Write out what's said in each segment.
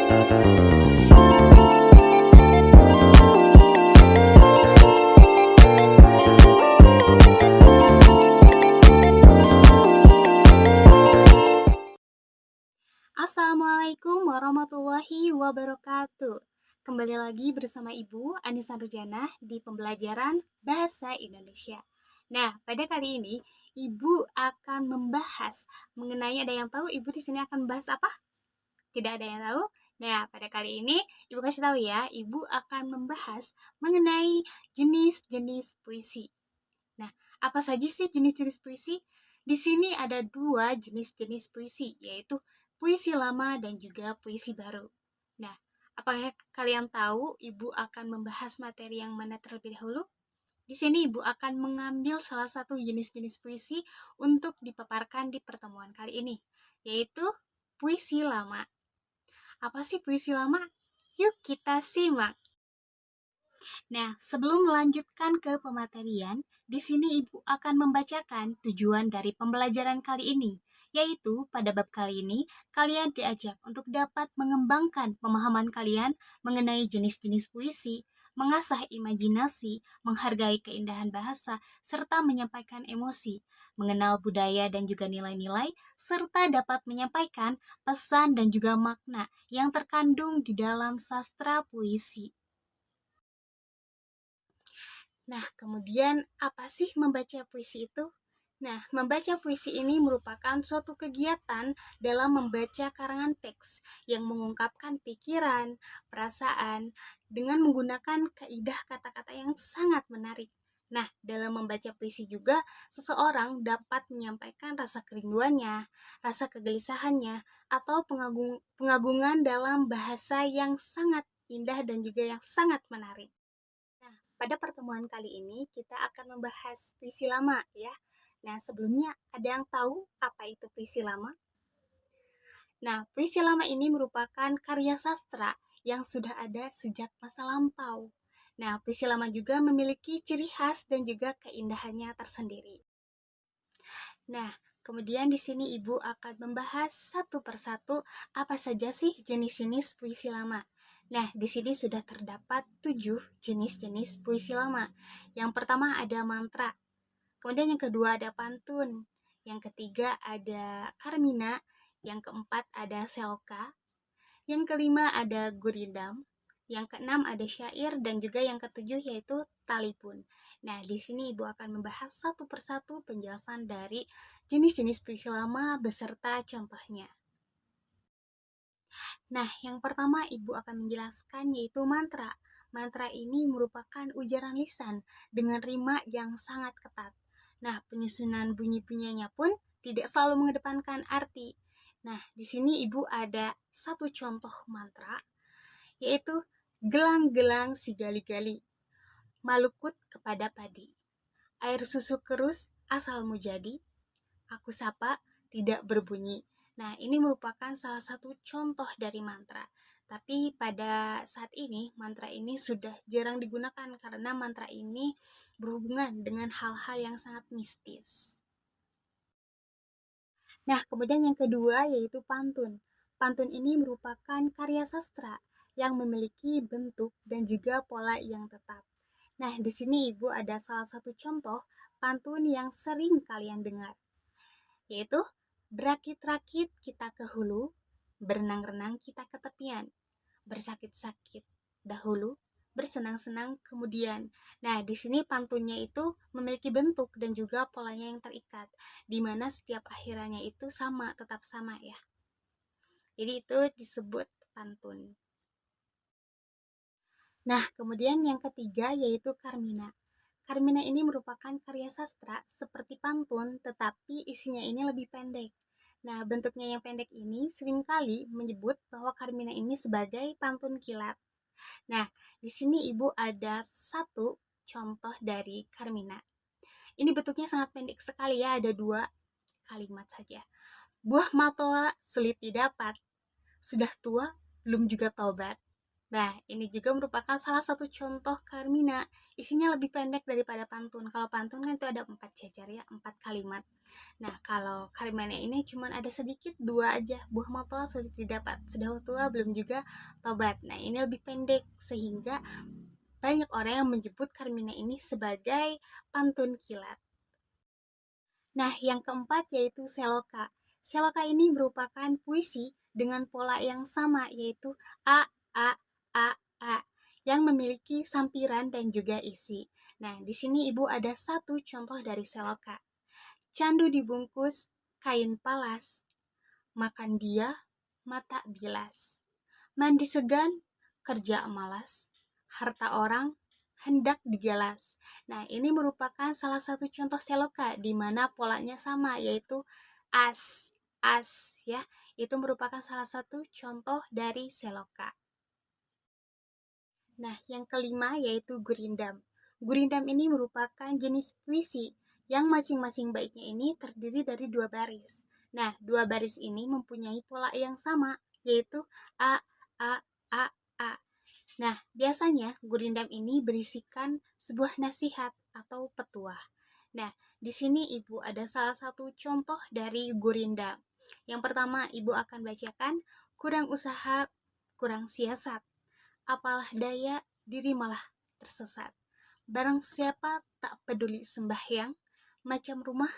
Assalamualaikum warahmatullahi wabarakatuh. Kembali lagi bersama Ibu Anissa Nurjanah di pembelajaran Bahasa Indonesia. Nah, pada kali ini Ibu akan membahas mengenai, ada yang tahu Ibu di sini akan membahas apa? Tidak ada yang tahu? Nah, pada kali ini Ibu kasih tahu ya, Ibu akan membahas mengenai jenis-jenis puisi. Nah, apa saja sih jenis-jenis puisi? Di sini ada dua jenis-jenis puisi, yaitu puisi lama dan juga puisi baru. Nah, apakah kalian tahu Ibu akan membahas materi yang mana terlebih dahulu? Di sini Ibu akan mengambil salah satu jenis-jenis puisi untuk dipaparkan di pertemuan kali ini, yaitu puisi lama. Apa sih puisi lama? Yuk kita simak. Nah, sebelum melanjutkan ke pematerian, di sini Ibu akan membacakan tujuan dari pembelajaran kali ini, yaitu pada bab kali ini kalian diajak untuk dapat mengembangkan pemahaman kalian mengenai jenis-jenis puisi, mengasah imajinasi, menghargai keindahan bahasa, serta menyampaikan emosi, mengenal budaya dan juga nilai-nilai, serta dapat menyampaikan pesan dan juga makna yang terkandung di dalam sastra puisi. Nah, kemudian apa sih membaca puisi itu? Nah, membaca puisi ini merupakan suatu kegiatan dalam membaca karangan teks yang mengungkapkan pikiran, perasaan, dengan menggunakan kaidah kata-kata yang sangat menarik. Nah, dalam membaca puisi juga, seseorang dapat menyampaikan rasa kerinduannya, rasa kegelisahannya, atau pengagungan dalam bahasa yang sangat indah dan juga yang sangat menarik. Pada pertemuan kali ini kita akan membahas puisi lama ya. Nah, sebelumnya ada yang tahu apa itu puisi lama? Nah, puisi lama ini merupakan karya sastra yang sudah ada sejak masa lampau. Nah, puisi lama juga memiliki ciri khas dan juga keindahannya tersendiri. Nah, kemudian di sini Ibu akan membahas satu persatu apa saja sih jenis-jenis puisi lama. Nah, di sini sudah terdapat 7 jenis-jenis puisi lama. Yang pertama ada mantra, kemudian yang kedua ada pantun, yang ketiga ada karmina, yang keempat ada selka, yang kelima ada guridam, yang keenam ada syair, dan juga yang ketujuh yaitu talipun. Nah, di sini Ibu akan membahas satu persatu penjelasan dari jenis-jenis puisi lama beserta contohnya. Nah, yang pertama Ibu akan menjelaskan yaitu mantra. Mantra ini merupakan ujaran lisan dengan rima yang sangat ketat. Nah, penyusunan bunyi-bunyinya pun tidak selalu mengedepankan arti. Nah, di sini Ibu ada satu contoh mantra, yaitu gelang-gelang si gali-gali, malukut kepada padi, air susu kerus asalmu jadi, aku sapa tidak berbunyi. Nah, ini merupakan salah satu contoh dari mantra. Tapi pada saat ini, mantra ini sudah jarang digunakan karena mantra ini berhubungan dengan hal-hal yang sangat mistis. Nah, kemudian yang kedua yaitu pantun. Pantun ini merupakan karya sastra yang memiliki bentuk dan juga pola yang tetap. Nah, di sini Ibu ada salah satu contoh pantun yang sering kalian dengar, yaitu berakit-rakit kita ke hulu, berenang-renang kita ke tepian, bersakit-sakit dahulu, bersenang-senang kemudian. Nah, di sini pantunnya itu memiliki bentuk dan juga polanya yang terikat, di mana setiap akhirannya itu sama, tetap sama ya. Jadi itu disebut pantun. Nah, kemudian yang ketiga yaitu karmina. Karmina ini merupakan karya sastra seperti pantun, tetapi isinya ini lebih pendek. Nah, bentuknya yang pendek ini seringkali menyebut bahwa karmina ini sebagai pantun kilat. Nah, di sini Ibu ada satu contoh dari karmina. Ini bentuknya sangat pendek sekali ya, ada 2 kalimat saja. Buah matoa sulit didapat, sudah tua belum juga tobat. Nah, ini juga merupakan salah satu contoh Carmina. Isinya lebih pendek daripada pantun. Kalau pantun kan itu ada 4 jejer ya, 4 kalimat. Nah, kalau Carmina ini cuma ada sedikit, 2 aja. Buah matoa sulit didapat, sudah tua belum juga tobat. Nah, ini lebih pendek sehingga banyak orang yang menyebut Carmina ini sebagai pantun kilat. Nah, yang keempat yaitu seloka. Seloka ini merupakan puisi dengan pola yang sama, yaitu A, A, A, A, yang memiliki sampiran dan juga isi. Nah, di sini Ibu ada satu contoh dari seloka. Candu dibungkus kain palas, makan dia mata bilas. Mandi segan, kerja malas, harta orang hendak digalas. Nah, ini merupakan salah satu contoh seloka di mana polanya sama, yaitu as, as ya. Itu merupakan salah satu contoh dari seloka. Nah, yang kelima yaitu gurindam. Gurindam ini merupakan jenis puisi yang masing-masing baitnya ini terdiri dari 2 baris. Nah, 2 baris ini mempunyai pola yang sama, yaitu A, A, A, A. Nah, biasanya gurindam ini berisikan sebuah nasihat atau petuah. Nah, di sini Ibu ada salah satu contoh dari gurindam. Yang pertama, Ibu akan bacakan, kurang usaha, kurang siasat. Apalah daya, diri malah tersesat. Barang siapa tak peduli sembahyang, macam rumah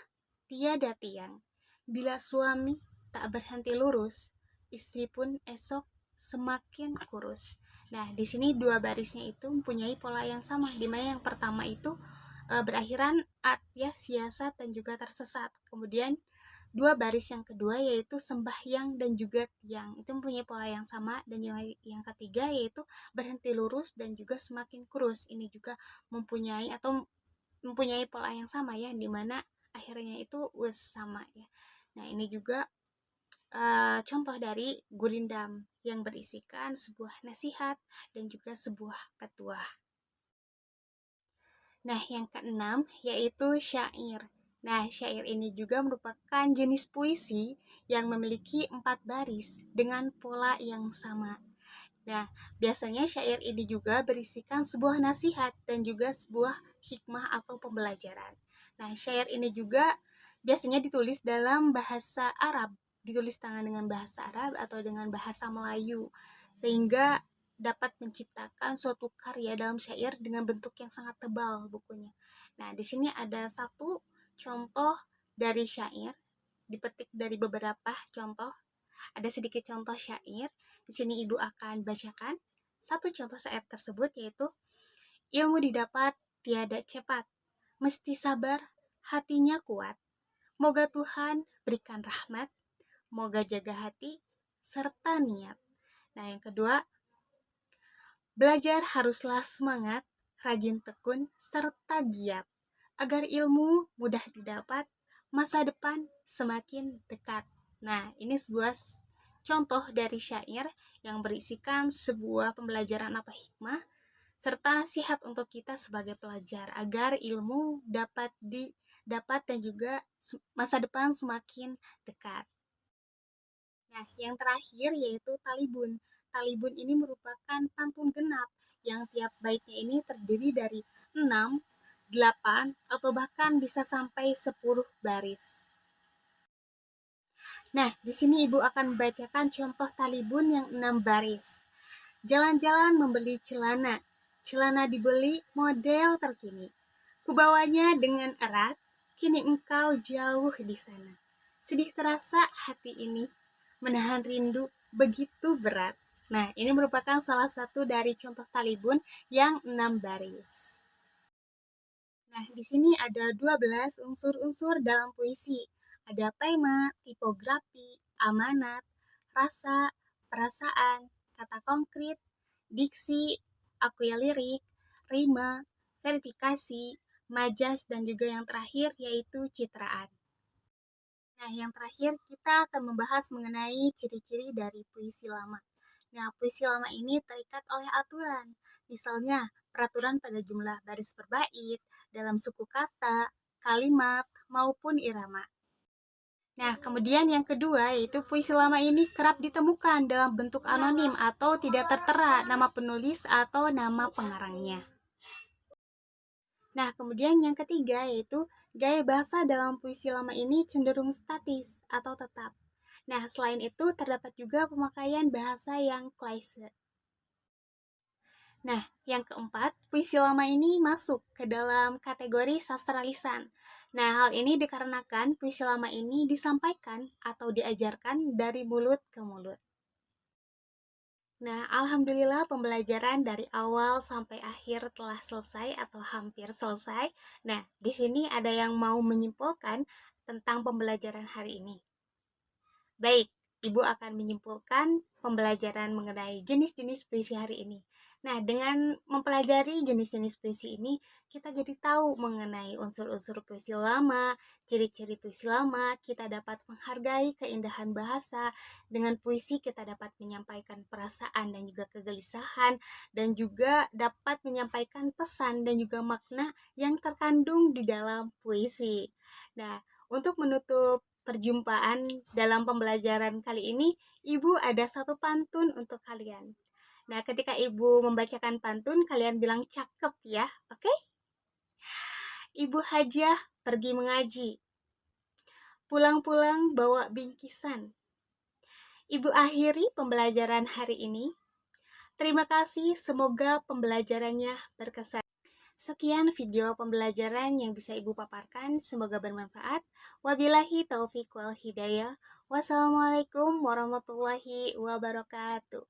tiada tiang. Bila suami tak berhenti lurus, istri pun esok semakin kurus. Nah, di sini 2 barisnya itu mempunyai pola yang sama, di mana yang pertama itu berakhiran at ya, siasat dan juga tersesat. Kemudian 2 baris yang kedua yaitu sembahyang dan juga tiang, itu mempunyai pola yang sama. Dan yang ketiga yaitu berhenti lurus dan juga semakin kurus, ini juga mempunyai pola yang sama ya, dimana akhirnya itu us sama ya. Nah, ini juga contoh dari gurindam yang berisikan sebuah nasihat dan juga sebuah petuah. Nah, yang keenam yaitu syair. Nah, syair ini juga merupakan jenis puisi yang memiliki 4 baris dengan pola yang sama. Nah, biasanya syair ini juga berisikan sebuah nasihat dan juga sebuah hikmah atau pembelajaran. Nah, syair ini juga biasanya ditulis dalam bahasa Arab, ditulis tangan dengan bahasa Arab atau dengan bahasa Melayu, sehingga dapat menciptakan suatu karya dalam syair dengan bentuk yang sangat tebal bukunya. Nah, di sini ada satu contoh dari syair, dipetik dari beberapa contoh. Ada sedikit contoh syair. Di sini Ibu akan bacakan satu contoh syair tersebut, yaitu ilmu didapat tiada cepat, mesti sabar, hatinya kuat. Moga Tuhan berikan rahmat, moga jaga hati serta niat. Nah, yang kedua, belajar haruslah semangat, rajin tekun serta giat, agar ilmu mudah didapat, masa depan semakin dekat. Nah, ini sebuah contoh dari syair yang berisikan sebuah pembelajaran atau hikmah serta nasihat untuk kita sebagai pelajar agar ilmu dapat dan juga masa depan semakin dekat. Nah, yang terakhir yaitu talibun. Talibun ini merupakan pantun genap yang tiap baitnya ini terdiri dari 6, 8, atau bahkan bisa sampai 10 baris. Nah, di sini Ibu akan membacakan contoh talibun yang 6 baris. Jalan-jalan membeli celana. Celana dibeli model terkini. Kubawanya dengan erat, kini engkau jauh di sana. Sedih terasa hati ini, menahan rindu begitu berat. Nah, ini merupakan salah satu dari contoh talibun yang 6 baris. Nah, di sini ada 12 unsur-unsur dalam puisi. Ada tema, tipografi, amanat, rasa, perasaan, kata konkret, diksi, akuya lirik, rima, verifikasi, majas, dan juga yang terakhir yaitu citraan. Nah, yang terakhir kita akan membahas mengenai ciri-ciri dari puisi lama. Nah, puisi lama ini terikat oleh aturan. Misalnya, peraturan pada jumlah baris per bait, dalam suku kata, kalimat, maupun irama. Nah, kemudian yang kedua yaitu puisi lama ini kerap ditemukan dalam bentuk anonim atau tidak tertera nama penulis atau nama pengarangnya. Nah, kemudian yang ketiga yaitu gaya bahasa dalam puisi lama ini cenderung statis atau tetap. Nah, selain itu terdapat juga pemakaian bahasa yang klise. Nah, yang keempat, puisi lama ini masuk ke dalam kategori sastra lisan. Nah, hal ini dikarenakan puisi lama ini disampaikan atau diajarkan dari mulut ke mulut. Nah, alhamdulillah pembelajaran dari awal sampai akhir telah selesai atau hampir selesai. Nah, di sini ada yang mau menyimpulkan tentang pembelajaran hari ini. Baik, Ibu akan menyimpulkan pembelajaran mengenai jenis-jenis puisi hari ini. Nah, dengan mempelajari jenis-jenis puisi ini, kita jadi tahu mengenai unsur-unsur puisi lama, ciri-ciri puisi lama, kita dapat menghargai keindahan bahasa. Dengan puisi kita dapat menyampaikan perasaan dan juga kegelisahan, dan juga dapat menyampaikan pesan dan juga makna yang terkandung di dalam puisi. Nah, untuk menutup perjumpaan dalam pembelajaran kali ini, Ibu ada satu pantun untuk kalian. Nah, ketika Ibu membacakan pantun, kalian bilang cakep ya, oke? Ibu Hajah pergi mengaji. Pulang-pulang bawa bingkisan. Ibu akhiri pembelajaran hari ini. Terima kasih, semoga pembelajarannya berkesan. Sekian video pembelajaran yang bisa Ibu paparkan, semoga bermanfaat. Wabillahi taufiq wal hidayah. Wassalamualaikum warahmatullahi wabarakatuh.